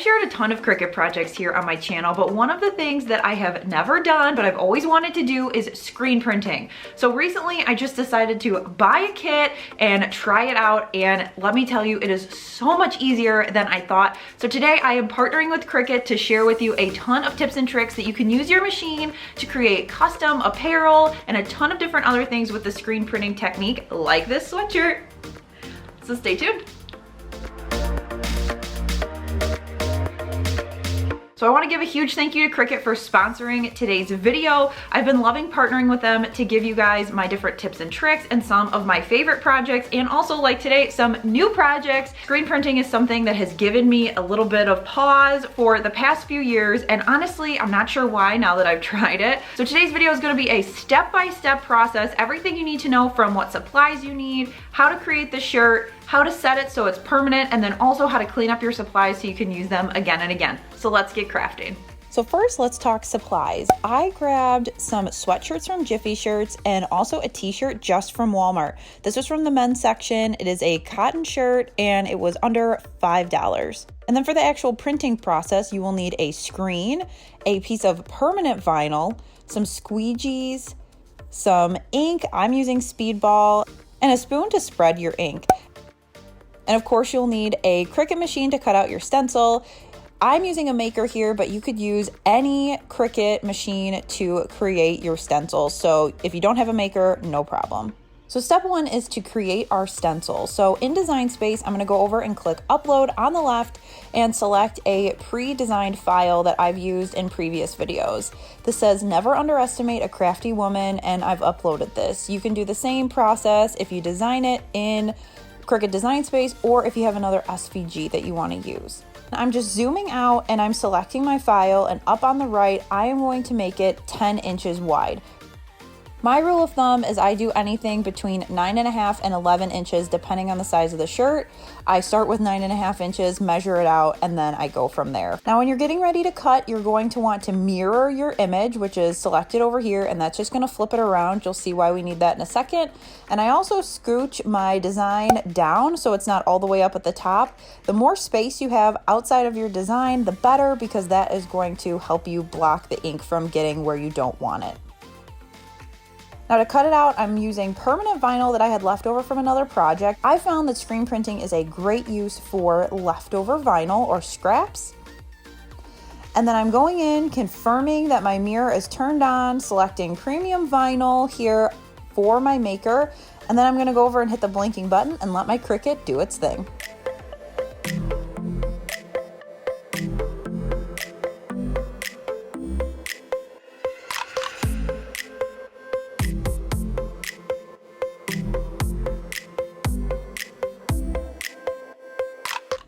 I've shared a ton of Cricut projects here on my channel, but one of the things that I have never done, but I've always wanted to do is screen printing. So recently I just decided to buy a kit and try it out, and let me tell you, it is so much easier than I thought. So today I am partnering with Cricut to share with you a ton of tips and tricks that you can use your machine to create custom apparel and a ton of different other things with the screen printing technique, like this sweatshirt. So stay tuned. So I want to give a huge thank you to Cricut for sponsoring today's video. I've been loving partnering with them to give you guys my different tips and tricks and some of my favorite projects, and also, like today, some new projects. Screen printing is something that has given me a little bit of pause for the past few years, and honestly, I'm not sure why now that I've tried it. So today's video is going to be a step-by-step process, everything you need to know from what supplies you need, how to create the shirt, how to set it so it's permanent, and then also how to clean up your supplies so you can use them again and again. So let's get crafting. So first, let's talk supplies. I grabbed some sweatshirts from Jiffy shirts and also a t-shirt just from Walmart. This was from the men's section. It is a cotton shirt and it was under $5. And then for the actual printing process, you will need a screen, a piece of permanent vinyl, some squeegees, some ink, I'm using Speedball, and a spoon to spread your ink. And of course, you'll need a Cricut machine to cut out your stencil. I'm using a maker here, but you could use any Cricut machine to create your stencil. So if you don't have a maker, no problem. So step one is to create our stencil. So in Design Space, I'm gonna go over and click Upload on the left and select a pre-designed file that I've used in previous videos. This says, never underestimate a crafty woman, and I've uploaded this. You can do the same process if you design it in Cricut Design Space, or if you have another SVG that you want to use. I'm just zooming out and I'm selecting my file, and up on the right, I am going to make it 10 inches wide. My rule of thumb is I do anything between 9.5 and 11 inches, depending on the size of the shirt. I start with 9.5 inches, measure it out, and then I go from there. Now, when you're getting ready to cut, you're going to want to mirror your image, which is selected over here, and that's just going to flip it around. You'll see why we need that in a second. And I also scooch my design down so it's not all the way up at the top. The more space you have outside of your design, the better, because that is going to help you block the ink from getting where you don't want it. Now to cut it out, I'm using permanent vinyl that I had left over from another project. I found that screen printing is a great use for leftover vinyl or scraps. And then I'm going in, confirming that my mirror is turned on, selecting premium vinyl here for my maker. And then I'm gonna go over and hit the blinking button and let my Cricut do its thing.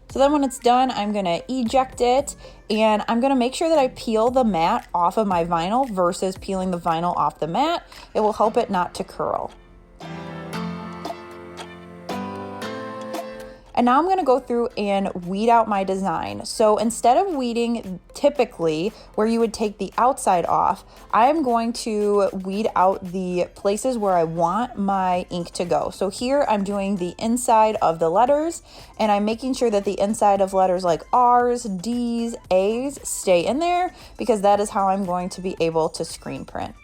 So then when it's done, I'm gonna eject it, and I'm gonna make sure that I peel the mat off of my vinyl versus peeling the vinyl off the mat. It will help it not to curl. And now I'm gonna go through and weed out my design. So instead of weeding typically where you would take the outside off, I'm going to weed out the places where I want my ink to go. So here I'm doing the inside of the letters, and I'm making sure that the inside of letters like R's, D's, A's stay in there, because that is how I'm going to be able to screen print.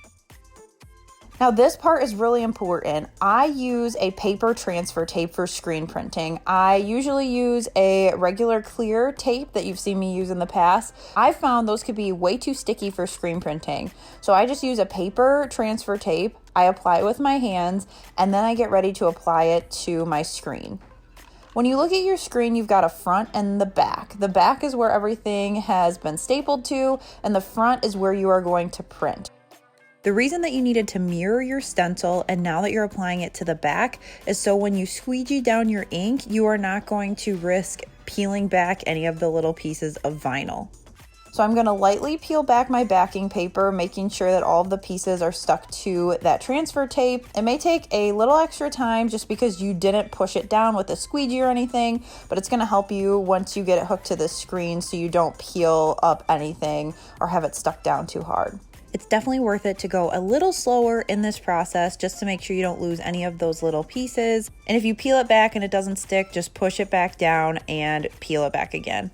Now this part is really important. I use a paper transfer tape for screen printing. I usually use a regular clear tape that you've seen me use in the past. I found those could be way too sticky for screen printing. So I just use a paper transfer tape. I apply it with my hands, and then I get ready to apply it to my screen. When you look at your screen, you've got a front and the back. The back is where everything has been stapled to, and the front is where you are going to print. The reason that you needed to mirror your stencil, and now that you're applying it to the back, is so when you squeegee down your ink, you are not going to risk peeling back any of the little pieces of vinyl. So I'm going to lightly peel back my backing paper, making sure that all of the pieces are stuck to that transfer tape. It may take a little extra time just because you didn't push it down with a squeegee or anything, but it's going to help you once you get it hooked to the screen so you don't peel up anything or have it stuck down too hard. It's definitely worth it to go a little slower in this process just to make sure you don't lose any of those little pieces. And if you peel it back and it doesn't stick, just push it back down and peel it back again.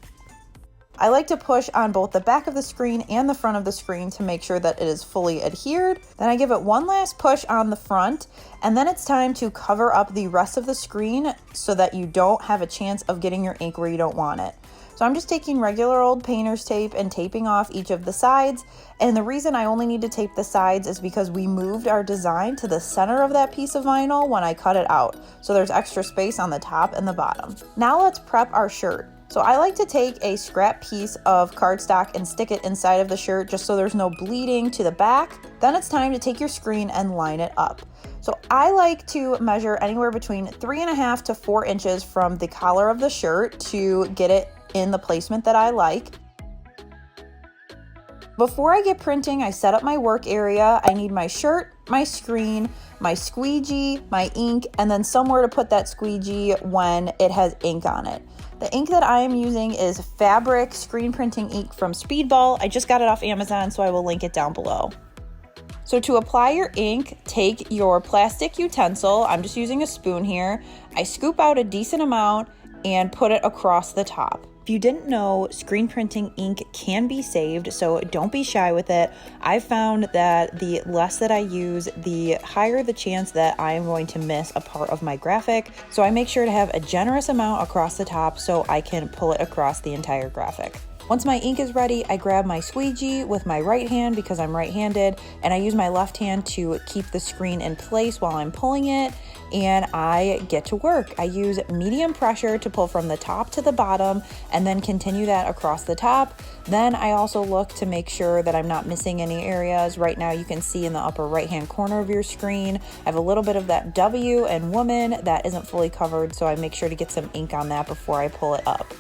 I like to push on both the back of the screen and the front of the screen to make sure that it is fully adhered. Then I give it one last push on the front, and then it's time to cover up the rest of the screen so that you don't have a chance of getting your ink where you don't want it. So I'm just taking regular old painter's tape and taping off each of the sides. And the reason I only need to tape the sides is because we moved our design to the center of that piece of vinyl when I cut it out. So there's extra space on the top and the bottom. Now let's prep our shirt. So I like to take a scrap piece of cardstock and stick it inside of the shirt just so there's no bleeding to the back. Then it's time to take your screen and line it up. So I like to measure anywhere between 3.5 to 4 inches from the collar of the shirt to get it in the placement that I like. Before I get printing, I set up my work area. I need my shirt, my screen, my squeegee, my ink, and then somewhere to put that squeegee when it has ink on it. The ink that I am using is fabric screen printing ink from Speedball. I just got it off Amazon, so I will link it down below. So to apply your ink, take your plastic utensil. I'm just using a spoon here. I scoop out a decent amount and put it across the top. If you didn't know, screen printing ink can be saved, so don't be shy with it. I found that the less that I use, the higher the chance that I am going to miss a part of my graphic. So I make sure to have a generous amount across the top so I can pull it across the entire graphic. Once my ink is ready, I grab my squeegee with my right hand because I'm right-handed, and I use my left hand to keep the screen in place while I'm pulling it, and I get to work. I use medium pressure to pull from the top to the bottom and then continue that across the top. Then I also look to make sure that I'm not missing any areas. Right now you can see in the upper right-hand corner of your screen, I have a little bit of that W and woman that isn't fully covered, so I make sure to get some ink on that before I pull it up.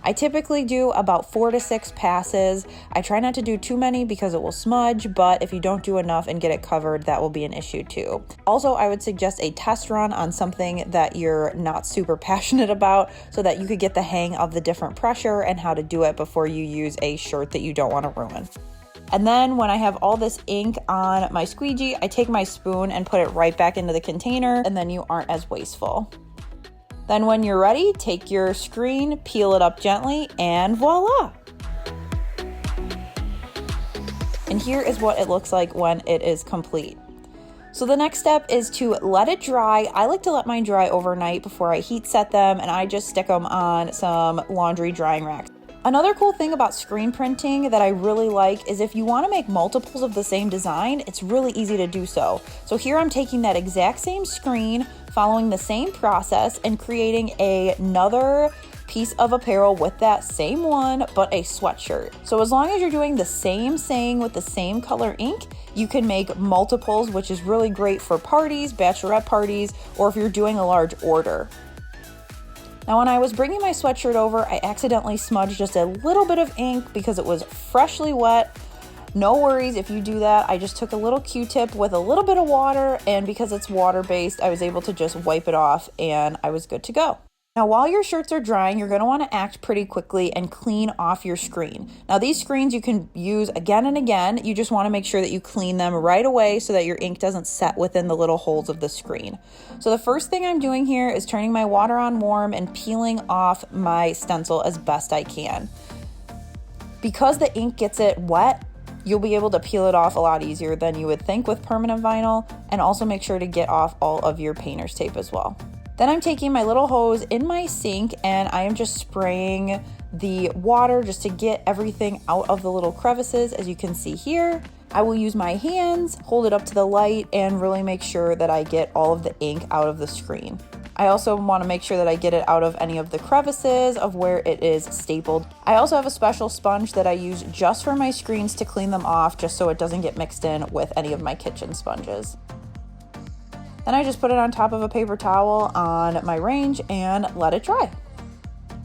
I typically do about 4 to 6 passes. I try not to do too many because it will smudge, but if you don't do enough and get it covered, that will be an issue too. Also, I would suggest a test run on something that you're not super passionate about so that you could get the hang of the different pressure and how to do it before you use a shirt that you don't want to ruin. And then when I have all this ink on my squeegee, I take my spoon and put it right back into the container, and then you aren't as wasteful. Then when you're ready, take your screen, peel it up gently, and voila! And here is what it looks like when it is complete. So the next step is to let it dry. I like to let mine dry overnight before I heat set them, and I just stick them on some laundry drying racks. Another cool thing about screen printing that I really like is if you want to make multiples of the same design, it's really easy to do so. So here I'm taking that exact same screen, following the same process, and creating another piece of apparel with that same one, but a sweatshirt. So as long as you're doing the same saying with the same color ink, you can make multiples, which is really great for parties, bachelorette parties, or if you're doing a large order. Now, when I was bringing my sweatshirt over, I accidentally smudged just a little bit of ink because it was freshly wet. No worries if you do that. I just took a little Q-tip with a little bit of water, and because it's water-based, I was able to just wipe it off and I was good to go. Now, while your shirts are drying, you're going to want to act pretty quickly and clean off your screen. Now, these screens you can use again and again. You just want to make sure that you clean them right away so that your ink doesn't set within the little holes of the screen. So the first thing I'm doing here is turning my water on warm and peeling off my stencil as best I can. Because the ink gets it wet, you'll be able to peel it off a lot easier than you would think with permanent vinyl, and also make sure to get off all of your painter's tape as well. Then I'm taking my little hose in my sink and I am just spraying the water just to get everything out of the little crevices, as you can see here. I will use my hands, hold it up to the light, and really make sure that I get all of the ink out of the screen. I also want to make sure that I get it out of any of the crevices of where it is stapled. I also have a special sponge that I use just for my screens to clean them off, just so it doesn't get mixed in with any of my kitchen sponges. Then I just put it on top of a paper towel on my range and let it dry.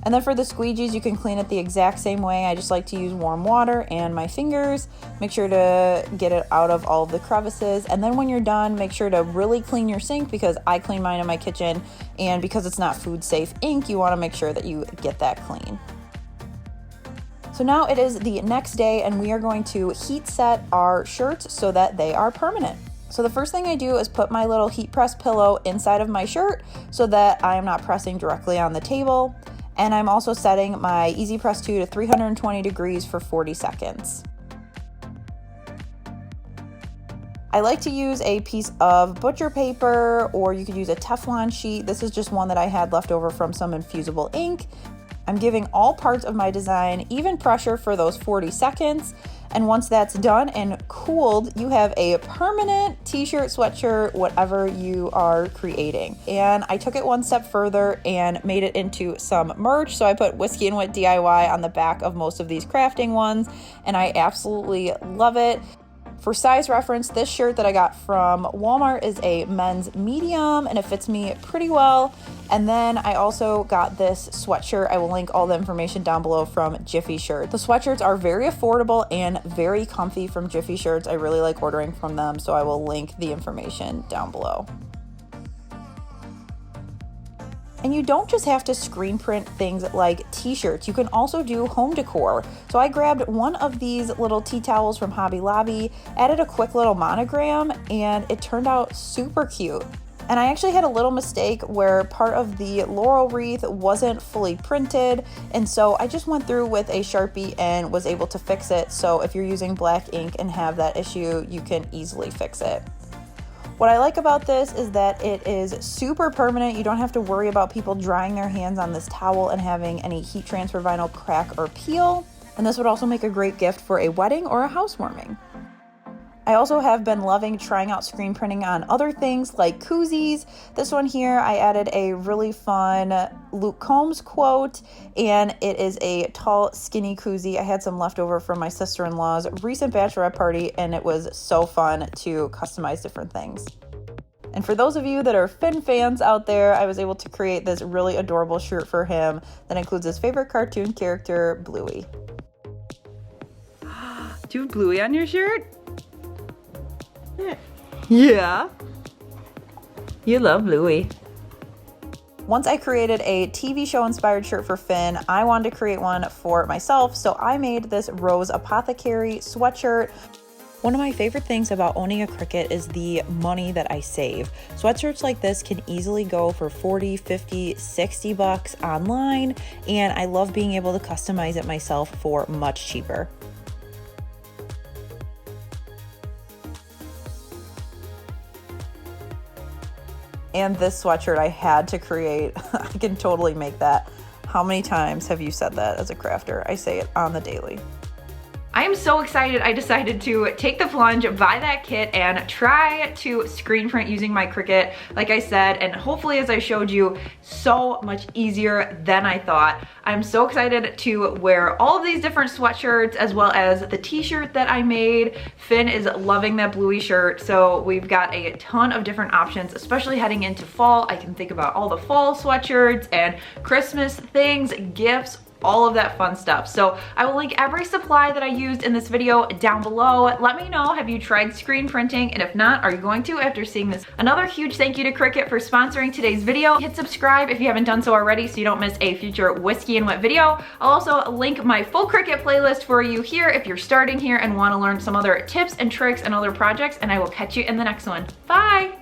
And then for the squeegees, you can clean it the exact same way. I just like to use warm water and my fingers. Make sure to get it out of all of the crevices. And then when you're done, make sure to really clean your sink, because I clean mine in my kitchen. And because it's not food safe ink, you want to make sure that you get that clean. So now it is the next day and we are going to heat set our shirts so that they are permanent. So the first thing I do is put my little heat press pillow inside of my shirt so that I am not pressing directly on the table. And I'm also setting my Easy Press 2 to 320 degrees for 40 seconds. I like to use a piece of butcher paper, or you could use a Teflon sheet. This is just one that I had left over from some infusible ink. I'm giving all parts of my design even pressure for those 40 seconds. And once that's done and cooled, you have a permanent t-shirt, sweatshirt, whatever you are creating. And I took it one step further and made it into some merch. So I put Whiskey and Whit DIY on the back of most of these crafting ones, and I absolutely love it. For size reference, this shirt that I got from Walmart is a men's medium, and it fits me pretty well. And then I also got this sweatshirt. I will link all the information down below from Jiffy Shirt. The sweatshirts are very affordable and very comfy from Jiffy Shirts. I really like ordering from them, so I will link the information down below. And you don't just have to screen print things like t-shirts, you can also do home decor. So I grabbed one of these little tea towels from Hobby Lobby, added a quick little monogram, and it turned out super cute. And I actually had a little mistake where part of the laurel wreath wasn't fully printed, and so I just went through with a Sharpie and was able to fix it. So if you're using black ink and have that issue, you can easily fix it. What I like about this is that it is super permanent. You don't have to worry about people drying their hands on this towel and having any heat transfer vinyl crack or peel. And this would also make a great gift for a wedding or a housewarming. I also have been loving trying out screen printing on other things like koozies. This one here, I added a really fun Luke Combs quote, and it is a tall, skinny koozie. I had some leftover from my sister-in-law's recent bachelorette party, and it was so fun to customize different things. And for those of you that are Finn fans out there, I was able to create this really adorable shirt for him that includes his favorite cartoon character, Bluey. Do you have Bluey on your shirt? Yeah. You love Bluey. Once I created a TV show inspired shirt for Finn, I wanted to create one for myself, so I made this Rose Apothecary sweatshirt. One of my favorite things about owning a Cricut is the money that I save. Sweatshirts like this can easily go for 40, 50, 60 bucks online, and I love being able to customize it myself for much cheaper. And this sweatshirt I had to create. I can totally make that. How many times have you said that as a crafter? I say it on the daily. I am so excited I decided to take the plunge, buy that kit, and try to screen print using my Cricut, like I said, and hopefully, as I showed you, so much easier than I thought. I'm so excited to wear all of these different sweatshirts as well as the t-shirt that I made. Finn is loving that Bluey shirt, so we've got a ton of different options, especially heading into fall. I can think about all the fall sweatshirts and Christmas things, gifts, all of that fun stuff. So I will link every supply that I used in this video down below. Let me know, have you tried screen printing? And if not, are you going to after seeing this? Another huge thank you to Cricut for sponsoring today's video. Hit subscribe if you haven't done so already so you don't miss a future Whiskey and Whit video. I'll also link my full Cricut playlist for you here if you're starting here and want to learn some other tips and tricks and other projects, and I will catch you in the next one. Bye!